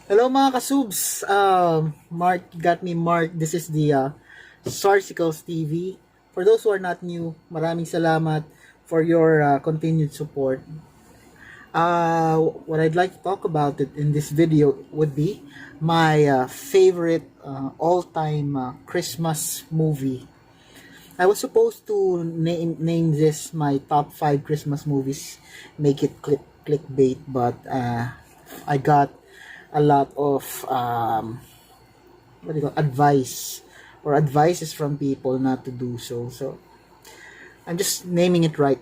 Hello mga kasubs. Mark got me Mark. This is the Sarsicles TV. For those who are not new, maraming salamat for your continued support. What I'd like to talk about it in this video would be my favorite all-time Christmas movie. I was supposed to name this my top 5 Christmas movies, make it clickbait, but I got a lot of what do you call advice or advices from people not to do so. So I'm just naming it right.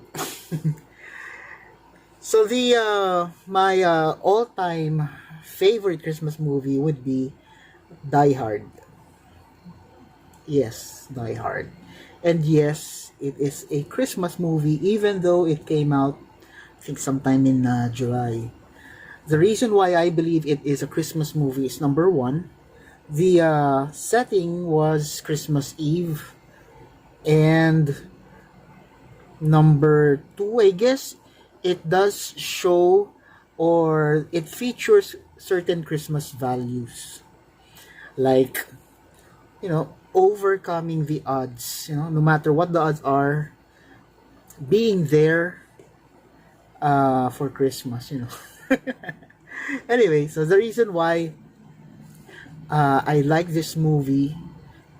So the my all-time favorite Christmas movie would be Die Hard. Yes, Die Hard. And yes, it is a Christmas movie even though it came out I think sometime in July. The reason why I believe it is a Christmas movie is number one, the setting was Christmas Eve, and number two, I guess it does show or it features certain Christmas values, like overcoming the odds. No matter what the odds are, being there for Christmas. Anyway, so the reason why I like this movie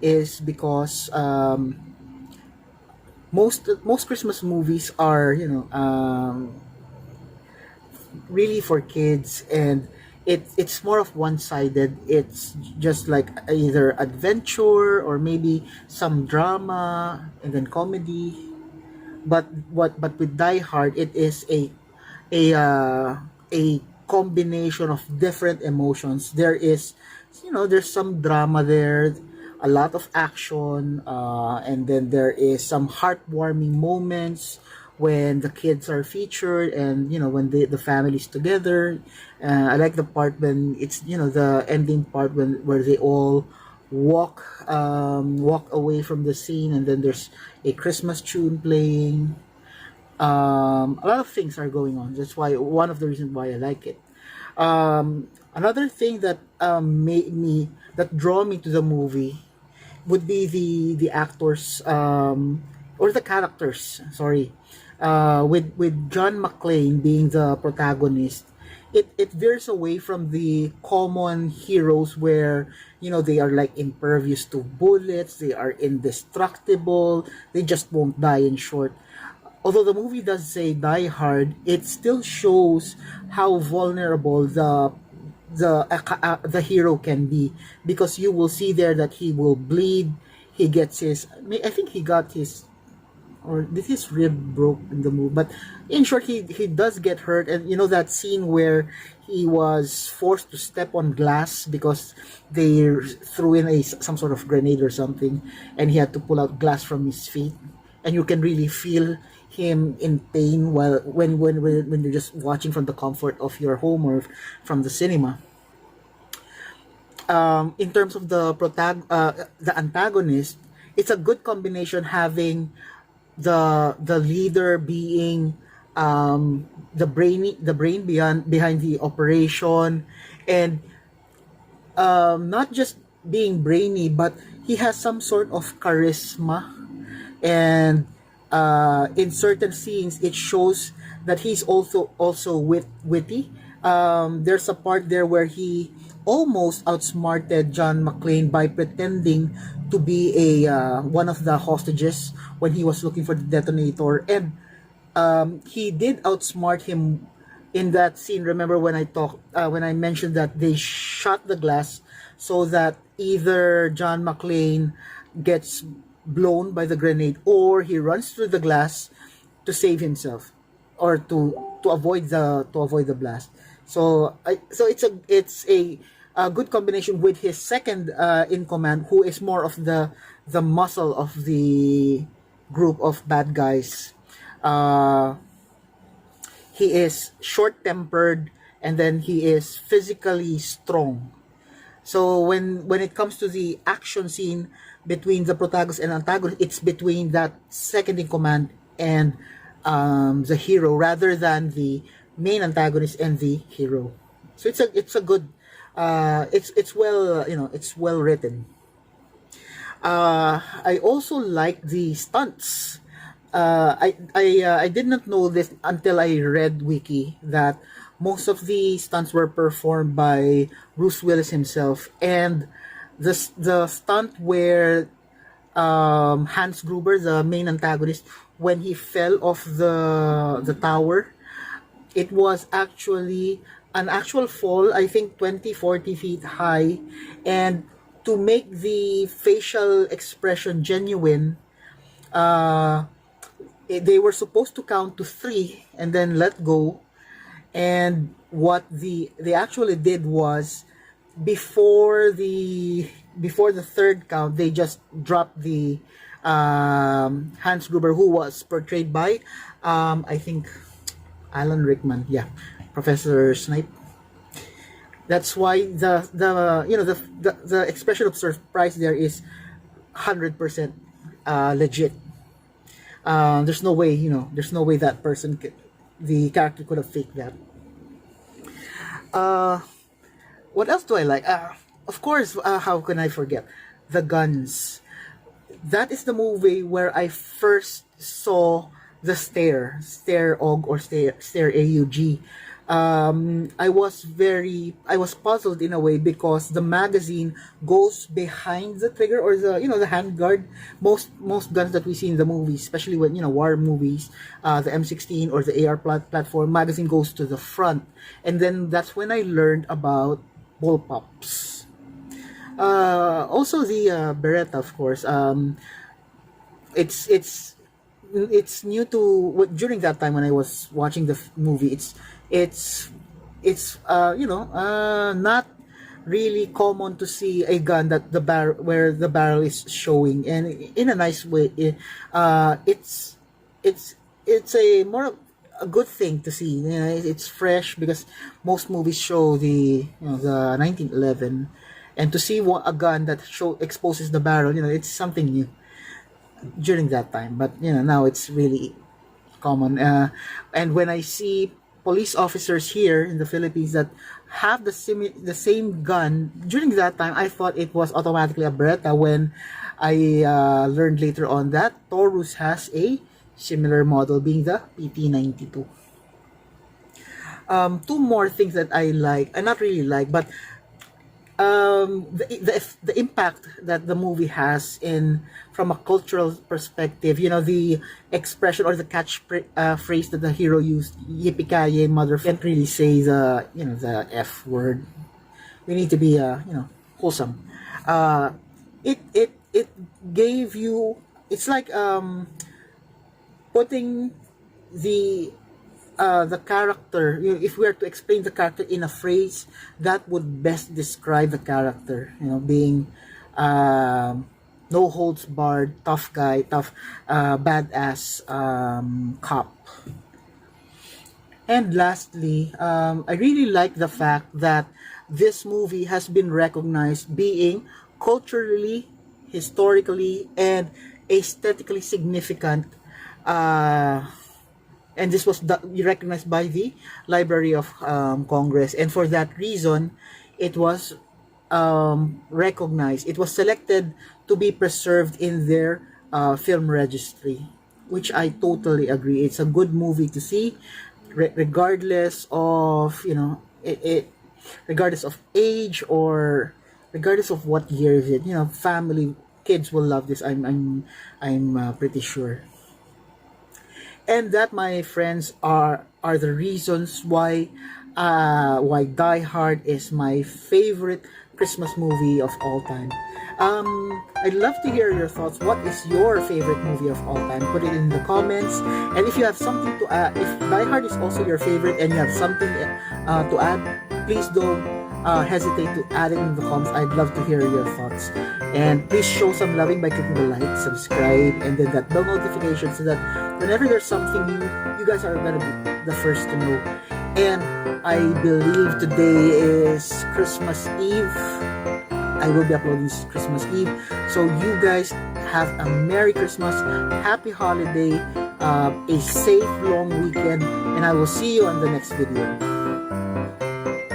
is because most Christmas movies are really for kids, and it's more of one-sided. It's just like either adventure or maybe some drama and then comedy. But with Die Hard, it is a combination of different emotions. There's some drama there, a lot of action, and then there is some heartwarming moments when the kids are featured, and when the family's together. I like the part when it's the ending part where they all walk away from the scene, and then there's a Christmas tune playing. A lot of things are going on. That's why one of the reasons why I like it. Another thing that draw me to the movie would be the actors, or the characters. Sorry, with John McClane being the protagonist. It veers away from the common heroes where they are like impervious to bullets, they are indestructible, they just won't die. In short, although the movie does say Die Hard, it still shows how vulnerable the hero can be, because you will see there that he will bleed. He gets I think he got his, or did his rib broke in the movie, but in short, he does get hurt. And that scene where he was forced to step on glass because they threw in some sort of grenade or something, and he had to pull out glass from his feet, and you can really feel him in pain while when you're just watching from the comfort of your home or from the cinema. In terms of the antagonist, it's a good combination, having the leader being the brain behind the operation, and not just being brainy, but he has some sort of charisma, and in certain scenes it shows that he's also witty. There's a part there where he almost outsmarted John McClane by pretending to be a one of the hostages when he was looking for the detonator, and he did outsmart him in that scene. Remember when I mentioned that they shot the glass so that either John McClane gets blown by the grenade or he runs through the glass to save himself, or to avoid the blast. So it's a good combination with his second in command, who is more of the muscle of the group of bad guys. Uh, he is short-tempered, and then he is physically strong. So when it comes to the action scene between the protagonist and antagonist, it's between that second in command and the hero, rather than the main antagonist and the hero. So it's a good It's well, it's well written. I also like the stunts. I did not know this until I read wiki that most of the stunts were performed by Bruce Willis himself, and the stunt where Hans Gruber, the main antagonist, when he fell off the tower, it was actually an actual fall, I think 20-40 feet high, and to make the facial expression genuine, they were supposed to count to three and then let go. And what they actually did was, before the before the third count, they just dropped the Hans Gruber, who was portrayed by I think Alan Rickman, yeah, Professor Snape. That's why the expression of surprise there is 100% legit. There's no way, there's no way that the character could have faked that. What else do I like? Of course, how can I forget the guns? That is the movie where I first saw the stare og, or stare AUG. I was puzzled in a way, because the magazine goes behind the trigger, or the hand guard. Most guns that we see in the movies, especially when war movies, the M16 or the AR platform, magazine goes to the front, and then that's when I learned about bullpups. Also the Beretta, of course. It's new to during that time when I was watching the movie. It's not really common to see a gun that the barrel is showing, and in a nice way. It's a more a good thing to see. It's fresh, because most movies show the 1911, and to see a gun that exposes the barrel, it's something new during that time. But now it's really common. And when I see police officers here in the Philippines that have the same gun, during that time I thought it was automatically a Beretta, when I learned later on that Taurus has a similar model, being the PT92. Two more things that I like, I not really like, but the impact that the movie has from a cultural perspective. The expression or the phrase that the hero used, yippee mother, can't really say the F word. We need to be wholesome. It gave you, it's like putting the character. If we are to explain the character in a phrase, that would best describe the character. Being no holds barred, tough guy, badass cop. And lastly, I really like the fact that this movie has been recognized being culturally, historically, and aesthetically significant. And this was recognized by the Library of Congress, and for that reason, it was recognized. It was selected to be preserved in their film registry, which I totally agree. It's a good movie to see, regardless of regardless of age, or regardless of what year is it. Family, kids will love this. I'm pretty sure. And that, my friends, are the reasons why Die Hard is my favorite Christmas movie of all time. I'd love to hear your thoughts. What is your favorite movie of all time? Put it in the comments. And if you have something to add, if Die Hard is also your favorite and you have something to add, please don't hesitate to add it in the comments. I'd love to hear your thoughts. And please show some loving by clicking the like, subscribe, and then that bell notification, so that whenever there's something new, you guys are gonna be the first to know. And I believe today is Christmas Eve. I will be uploading this Christmas Eve. So you guys have a Merry Christmas, Happy Holiday, a safe long weekend, and I will see you on the next video.